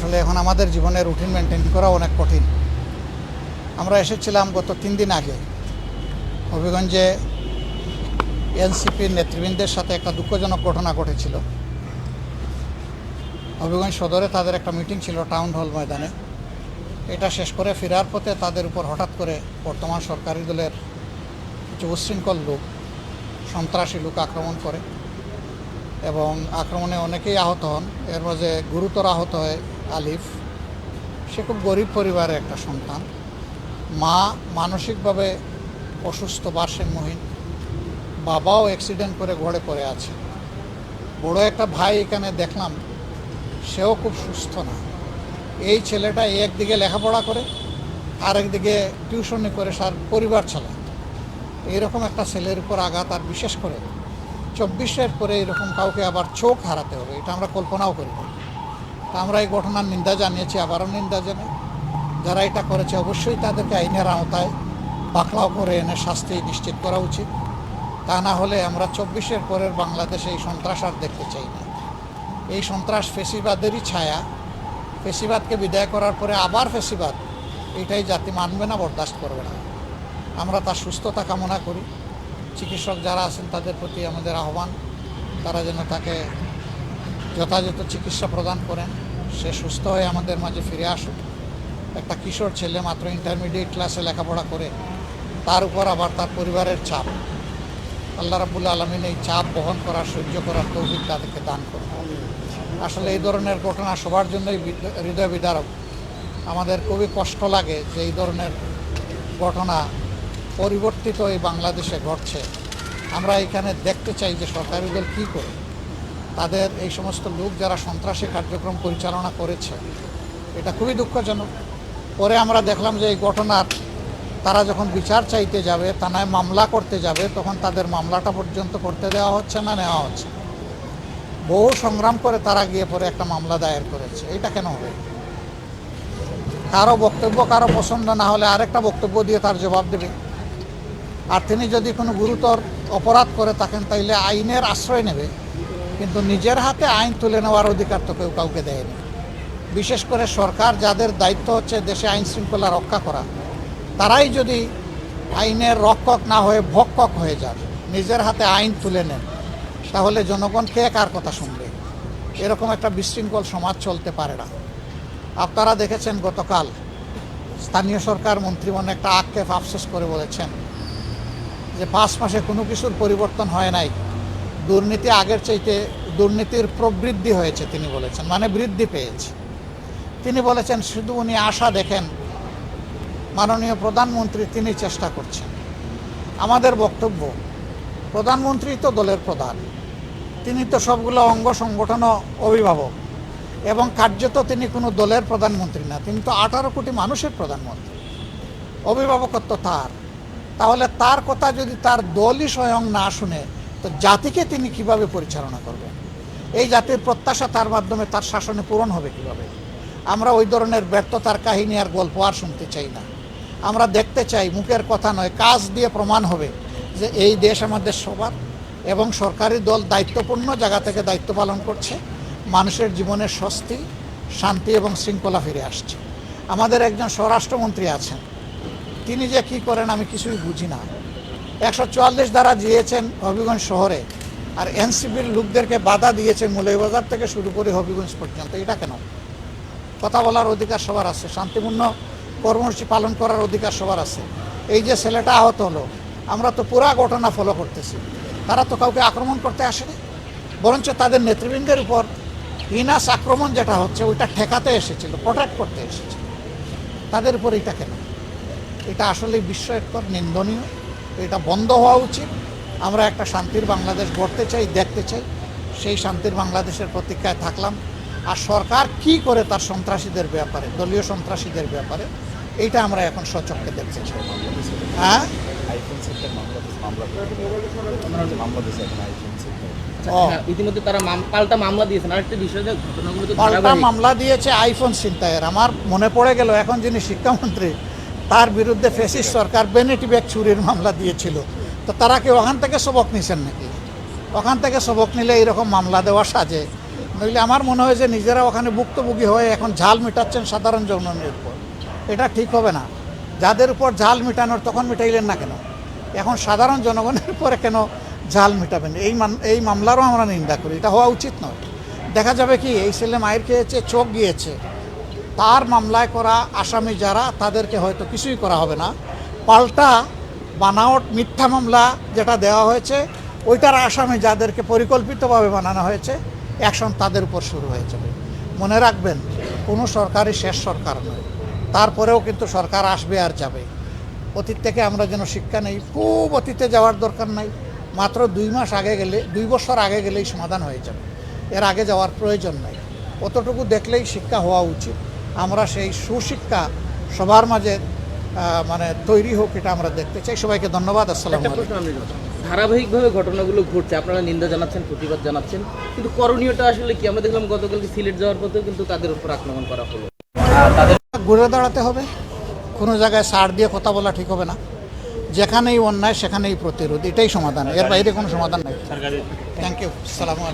আসলে এখন আমাদের জীবনে রুটিন মেনটেন করা অনেক কঠিন। আমরা এসেছিলাম গত 3 দিন আগে হবিগঞ্জে এনসিপির নেতৃবৃন্দের সাথে একটা দুঃখজনক ঘটনা ঘটেছিল। হবিগঞ্জ সদরে তাদের একটা মিটিং ছিল টাউন হল ময়দানে। এটা শেষ করে ফেরার পথে তাদের উপর হঠাৎ করে বর্তমান সরকারি দলের কিছু উচ্ছৃঙ্খল লোক, সন্ত্রাসী লোক আক্রমণ করে এবং আক্রমণে অনেকেই আহত হন। এর মাঝে গুরুতর আহত হয় আলিফ। সে খুব গরিব পরিবারের একটা সন্তান। মা মানসিকভাবে অসুস্থ, ভারসাম্যহীন। বাবাও অ্যাক্সিডেন্ট করে ঘরে পড়ে আছে। বড় একটা ভাই এখানে দেখলাম, সেও খুব সুস্থ না। এই ছেলেটা একদিকে লেখাপড়া করে, আরেকদিকে টিউশনি করে সার পরিবার চালায়। এইরকম একটা ছেলের উপর আঘাত, আর বিশেষ করে 24-এর পরে এরকম কাউকে আবার চোখ হারাতে হবে, এটা আমরা কল্পনাও করি না। তা আমরা এই ঘটনার নিন্দা জানিয়েছি, আবারও নিন্দা জানাই। যারা এটা করেছে অবশ্যই তাদেরকে আইনের আওতায় পাকড়াও করে এনে শাস্তি নিশ্চিত করা উচিত। তা না হলে আমরা 24-এর পরের বাংলাদেশে এই সন্ত্রাস আর দেখতে চাই না। এই সন্ত্রাস ফেসিবাদেরই ছায়া। ফেসিবাদকে বিদায় করার পরে আবার ফেসিবাদ, এটাই জাতি মানবে না, বরদাস্ত করবে না। আমরা তার সুস্থতা কামনা করি। চিকিৎসক যারা আছেন তাদের প্রতি আমাদের আহ্বান, তারা যেন তাকে যথাযথ চিকিৎসা প্রদান করেন, সে সুস্থ হয়ে আমাদের মাঝে ফিরে আসুক। একটা কিশোর ছেলে, মাত্র ইন্টারমিডিয়েট ক্লাসে লেখাপড়া করে, তার উপর আবার তার পরিবারের চাপ। আল্লাহ রাব্বুল আলামিন এই চাপ বহন করার, সহ্য করার তৌফিক তাদেরকে দান করুন। আসলে এই ধরনের ঘটনা সবার জন্যই হৃদয় বিদারক। আমাদের খুবই কষ্ট লাগে যে এই ধরনের ঘটনা পরিবর্তিত এই বাংলাদেশে ঘটছে। আমরা এখানে দেখতে চাই যে সরকারি দল কী করে তাদের এই সমস্ত লোক যারা সন্ত্রাসী কার্যক্রম পরিচালনা করেছে, এটা খুবই দুঃখজনক। পরে আমরা দেখলাম যে এই ঘটনার তারা যখন বিচার চাইতে যাবে, থানায় মামলা করতে যাবে, তখন তাদের মামলাটা পর্যন্ত করতে দেওয়া হচ্ছে না, নেওয়া হচ্ছে। বহু সংগ্রাম করে তারা গিয়ে পরে একটা মামলা দায়ের করেছে। এটা কেন হবে? কারো বক্তব্য কারো পছন্দ না হলে আরেকটা বক্তব্য দিয়ে তার জবাব দেবে। আর তিনি যদি কোনো গুরুতর অপরাধ করে থাকেন, তাইলে আইনের আশ্রয় নেবে, কিন্তু নিজের হাতে আইন তুলে নেওয়ার অধিকার তো কেউ কাউকে দেয়নি। বিশেষ করে সরকার, যাদের দায়িত্ব হচ্ছে দেশে আইন শৃঙ্খলা রক্ষা করা, তারাই যদি আইনের রক্ষক না হয়ে ভক্ষক হয়ে যান, নিজের হাতে আইন তুলে নেন, তাহলে জনগণ কে কার কথা শুনবে? এরকম একটা বিশৃঙ্খল সমাজ চলতে পারে না। আপনারা দেখেছেন গতকাল স্থানীয় সরকার মন্ত্রীগণ একটা আক্ষেপ আফসোস করে বলেছেন যে 5 মাসে কোনো কিছুর পরিবর্তন হয় নাই, দুর্নীতি আগের চাইতে দুর্নীতির প্রবৃদ্ধি হয়েছে তিনি বলেছেন, মানে বৃদ্ধি পেয়েছে। তিনি বলেছেন শুধু উনি আশা দেখেন, মাননীয় প্রধানমন্ত্রী তিনি চেষ্টা করছেন। আমাদের বক্তব্য, প্রধানমন্ত্রী তো দলের প্রধান, তিনি তো সবগুলো অঙ্গ সংগঠন অভিভাবক, এবং কার্যত তিনি কোনো দলের প্রধানমন্ত্রী না, তিনি তো 18 কোটি মানুষের প্রধানমন্ত্রী। অভিভাবকত্ব তার। তাহলে তার কথা যদি তার দলই স্বয়ং না শুনে, তো জাতিকে তিনি কিভাবে পরিচালনা করবেন? এই জাতির প্রত্যাশা তার মাধ্যমে তার শাসনে পূরণ হবে কিভাবে? আমরা ওই ধরনের ব্যর্থতার কাহিনী আর গল্প আর শুনতে চাই না। আমরা দেখতে চাই, মুখের কথা নয়, কাজ দিয়ে প্রমাণ হবে যে এই দেশ আমাদের সবার, এবং সরকারি দল দায়িত্বপূর্ণ জায়গা থেকে দায়িত্ব পালন করছে। মানুষের জীবনের স্বস্তি, শান্তি এবং শৃঙ্খলা ফিরে আসছে। আমাদের একজন স্বরাষ্ট্রমন্ত্রী আছেন, তিনি যে কী করেন আমি কিছুই বুঝি না। 144 ধারা দিয়েছেন হবিগঞ্জ শহরে, আর এনসিপির লোকদেরকে বাধা দিয়েছেন মৌলভীবাজার থেকে শুরু করে হবিগঞ্জ পর্যন্ত। এটা কেন? কথা বলার অধিকার সবার আছে, শান্তিপূর্ণ কর্মসূচি পালন করার অধিকার সবার আছে। এই যে ছেলেটা আহত হলো, আমরা তো পুরা ঘটনা ফলো করতেছি। তারা তো কাউকে আক্রমণ করতে আসেনি, বরঞ্চ তাদের নেতৃবৃন্দের উপর হিনাস আক্রমণ যেটা হচ্ছে ওইটা ঠেকাতে এসেছিল, প্রোটেক্ট করতে এসেছিল। তাদের উপর এটা কেন? এটা আসলে বিস্ময়কর, নিন্দনীয়। এটা বন্ধ হওয়া উচিত। আমরা একটা শান্তির বাংলাদেশ গড়তে চাই, দেখতে চাই। সেই শান্তির বাংলাদেশের প্রতীক্ষায় থাকলাম। আর সরকার কি করে তার সন্ত্রাসীদের ব্যাপারে, দলীয় সন্ত্রাসীদের ব্যাপারে, এইটা আমরা এখন সচক্ষে দেখতে চাই। হ্যাঁ, ইতিমধ্যে তারা পাল্টা মামলা দিয়েছেন। আরেকটা বিষয়, ঘটনাগুলো পাল্টা মামলা দিয়েছে আইফোন ছিনতাইয়ের। আমার মনে পড়ে গেল, এখন যিনি শিক্ষামন্ত্রী, তার বিরুদ্ধে ফ্যাসিস্ট সরকার ভ্যানিটি ব্যাগ চুরির মামলা দিয়েছিল। তো তারা কি ওখান থেকে সবক নিছেন নাকি? ওখান থেকে সবক নিলে এইরকম মামলা দেওয়া সাজে? নইলে আমার মনে হয় যে নিজেরা ওখানে ভুক্তভোগী হয়ে এখন ঝাল মেটাচ্ছেন সাধারণ জনগণের উপর, এটা ঠিক হবে না। যাদের উপর ঝাল মেটানোর তখন মেটাইলেন না কেন? এখন সাধারণ জনগণের উপরে কেন ঝাল মেটাবেন? এই মামলারও আমরা নিন্দা করি, এটা হওয়া উচিত নয়। দেখা যাবে কি এই ছেলে মায়ের খেয়েছে, চোখ গিয়েছে, তার মামলায় করা আসামি যারা তাদেরকে হয়তো কিছুই করা হবে না, পাল্টা বানাওয়াট মিথ্যা মামলা যেটা দেওয়া হয়েছে ওইটার আসামি যাদেরকে পরিকল্পিতভাবে বানানো হয়েছে অ্যাকশন তাদের উপর শুরু হয়ে যাবে। মনে রাখবেন, কোনো সরকারই শেষ সরকার নয়, তারপরেও কিন্তু সরকার আসবে আর যাবে। অতীত থেকে আমরা যেন শিক্ষা নেই, খুব অতীতে যাওয়ার দরকার নাই, মাত্র 2 মাস আগে গেলে, 2 বছর আগে গেলেই সমাধান হয়ে যাবে, এর আগে যাওয়ার প্রয়োজন নাই। অতটুকু দেখলেই শিক্ষা হওয়া উচিত। আমরা সেই সুশিক্ষা সবার মাঝে মানে তৈরি হোক, এটা আমরা দেখতে চাই। সবাইকে ধন্যবাদ। আসসালামু একটা আলাইকুম। প্রশ্ন আমি করছি। ধারাবাহিকভাবে ঘটনাগুলো ঘটছে, আপনারা নিন্দা জানাচ্ছেন, প্রতিবাদ জানাচ্ছেন, কিন্তু করণীয়টা আসলে কি? আমরা দেখলাম গতকালকে সিলেট যাওয়ার পথেও কিন্তু তাদের উপর আক্রমণ করা হলো। তাদের ঘুরে দাঁড়াতে হবে, কোনো জায়গায় ছাড় দিয়ে কথা বলা ঠিক হবে না। যেখানেই অন্যায় সেখানেই প্রতিরোধ, এটাই সমাধান, এর বাইরে কোনো সমাধান নেই। Thank you. আসসালামু আলাইকুম।